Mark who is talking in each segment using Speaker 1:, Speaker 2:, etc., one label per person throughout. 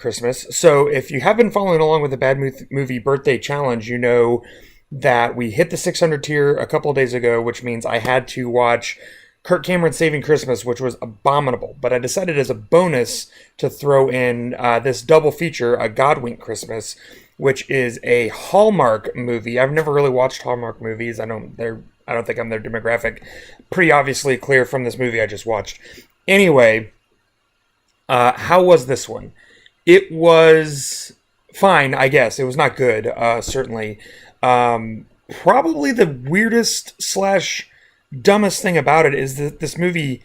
Speaker 1: Christmas. So if you have been following along with the Bad Movie Birthday Challenge, you know that we hit the 600 tier a couple of days ago, which means I had to watch Kirk Cameron's Saving Christmas, which was abominable. But I decided as a bonus to throw in this double feature, a Godwink Christmas, which is a Hallmark movie. I've never really watched Hallmark movies. I don't think I'm their demographic. Pretty obviously clear from this movie I just watched. Anyway, how was this one? It was fine, I guess. It was not good, certainly. Probably the weirdest slash dumbest thing about it is that this movie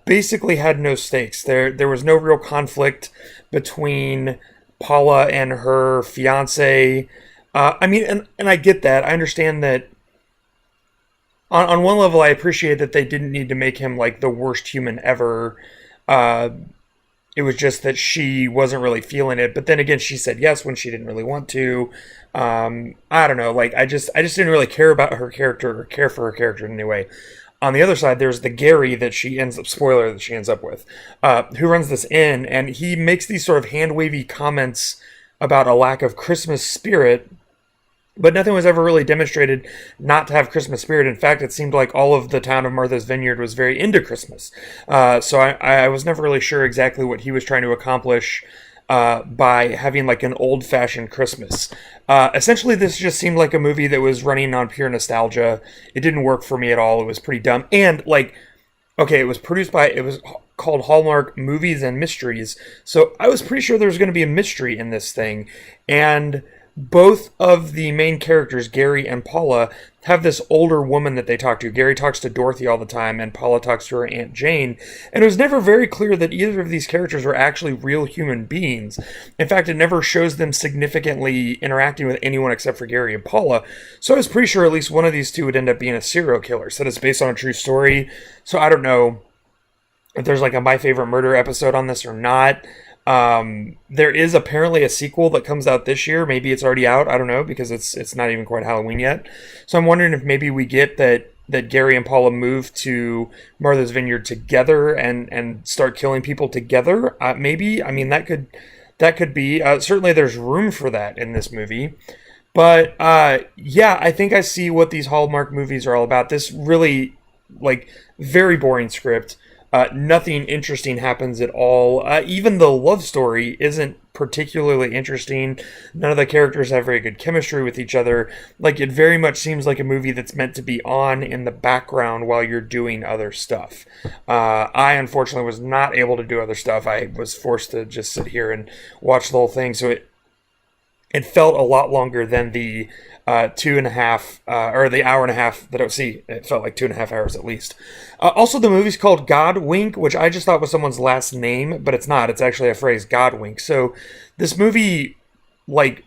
Speaker 1: basically had no stakes. There was no real conflict between Paula and her fiance. I mean, and I get that. I understand that on one level, I appreciate that they didn't need to make him like the worst human ever. It was just that she wasn't really feeling it. But then again, she said yes when she didn't really want to. I don't know. Like I just didn't really care about her character or care for her character in any way. On the other side, there's the Gary that she ends up, spoiler, that she ends up with, who runs this inn, and he makes these sort of hand-wavy comments about a lack of Christmas spirit, but nothing was ever really demonstrated not to have Christmas spirit. In fact, it seemed like all of the town of Martha's Vineyard was very into Christmas. So I was never really sure exactly what he was trying to accomplish by having like an old-fashioned Christmas. Essentially, this just seemed like a movie that was running on pure nostalgia. It didn't work for me at all. It was pretty dumb. And like, okay, it was called Hallmark Movies and Mysteries. So I was pretty sure there was going to be a mystery in this thing. And both of the main characters, Gary and Paula, have this older woman that they talk to. Gary talks to Dorothy all the time, and Paula talks to her Aunt Jane. And it was never very clear that either of these characters were actually real human beings. In fact, it never shows them significantly interacting with anyone except for Gary and Paula. So I was pretty sure at least one of these two would end up being a serial killer. Said it's based on a true story. So I don't know if there's like a My Favorite Murder episode on this or not. There is apparently a sequel that comes out this year. Maybe it's already out. I don't know, because it's not even quite Halloween yet. So I'm wondering if maybe we get that Gary and Paula move to Martha's Vineyard together and start killing people together. Maybe. I mean, that could be. Certainly there's room for that in this movie. But yeah, I think I see what these Hallmark movies are all about. This really, like, very boring script. Nothing interesting happens at all. Even the love story isn't particularly interesting. None of the characters have very good chemistry with each other. Like, it very much seems like a movie that's meant to be on in the background while you're doing other stuff. I, unfortunately, was not able to do other stuff. I was forced to just sit here and watch the whole thing, so it felt a lot longer than the 2.5 or the hour and a half that I would see. It felt like 2.5 hours at least. Also, the movie's called Godwink, which I just thought was someone's last name, but it's not. It's actually a phrase, Godwink. So this movie, like,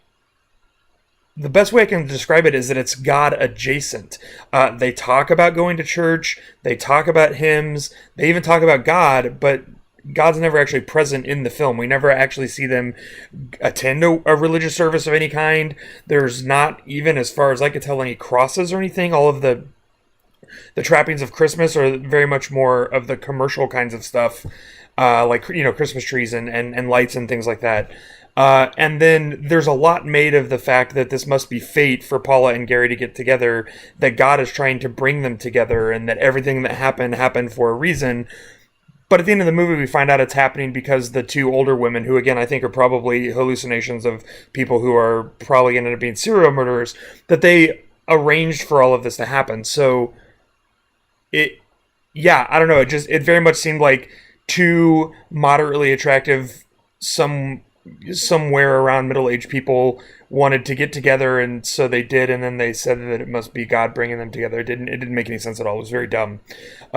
Speaker 1: the best way I can describe it is that it's God adjacent. They talk about going to church. They talk about hymns. They even talk about God, but God's never actually present in the film. We never actually see them attend a religious service of any kind. There's not even, as far as I could tell, any crosses or anything. All of the trappings of Christmas are very much more of the commercial kinds of stuff, like, you know, Christmas trees and lights and things like that. And then there's a lot made of the fact that this must be fate for Paula and Gary to get together, that God is trying to bring them together, and that everything that happened for a reason. But at the end of the movie, we find out it's happening because the two older women, who again I think are probably hallucinations of people who are probably going to end up being serial murderers, that they arranged for all of this to happen. So I don't know. It very much seemed like two moderately attractive, somewhere around middle-aged people wanted to get together, and so they did, and then they said that it must be God bringing them together. It didn't make any sense at all. It was very dumb.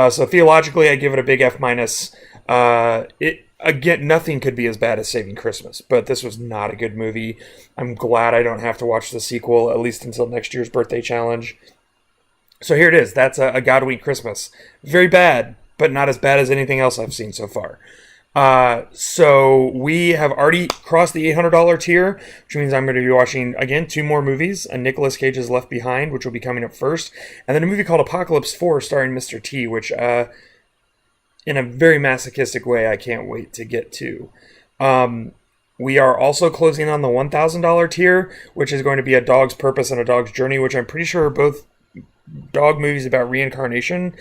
Speaker 1: So theologically, I give it a big F-. Again, nothing could be as bad as Saving Christmas, but this was not a good movie. I'm glad I don't have to watch the sequel, at least until next year's birthday challenge. So here it is. That's a Godwink Christmas. Very bad, but not as bad as anything else I've seen so far. So we have already crossed the $800 tier, which means I'm going to be watching, again, 2 more movies. A Nicolas Cage's Left Behind, which will be coming up first, and then a movie called Apocalypse 4 starring Mr. T, which, in a very masochistic way, I can't wait to get to. We are also closing on the $1,000 tier, which is going to be A Dog's Purpose and A Dog's Journey, which I'm pretty sure are both dog movies about reincarnation.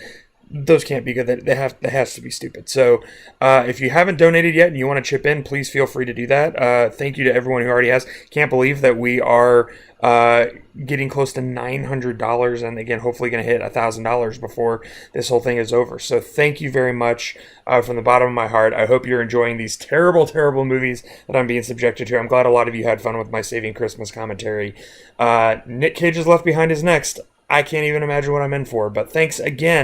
Speaker 1: Those can't be good. That has to be stupid. So, if you haven't donated yet and you want to chip in, please feel free to do that. Thank you to everyone who already has. Can't believe that we are getting close to $900, and again, hopefully going to hit $1,000 before this whole thing is over. So, thank you very much from the bottom of my heart. I hope you're enjoying these terrible, terrible movies that I'm being subjected to. I'm glad a lot of you had fun with my Saving Christmas commentary. Nick Cage's Left Behind is next. I can't even imagine what I'm in for, but thanks again.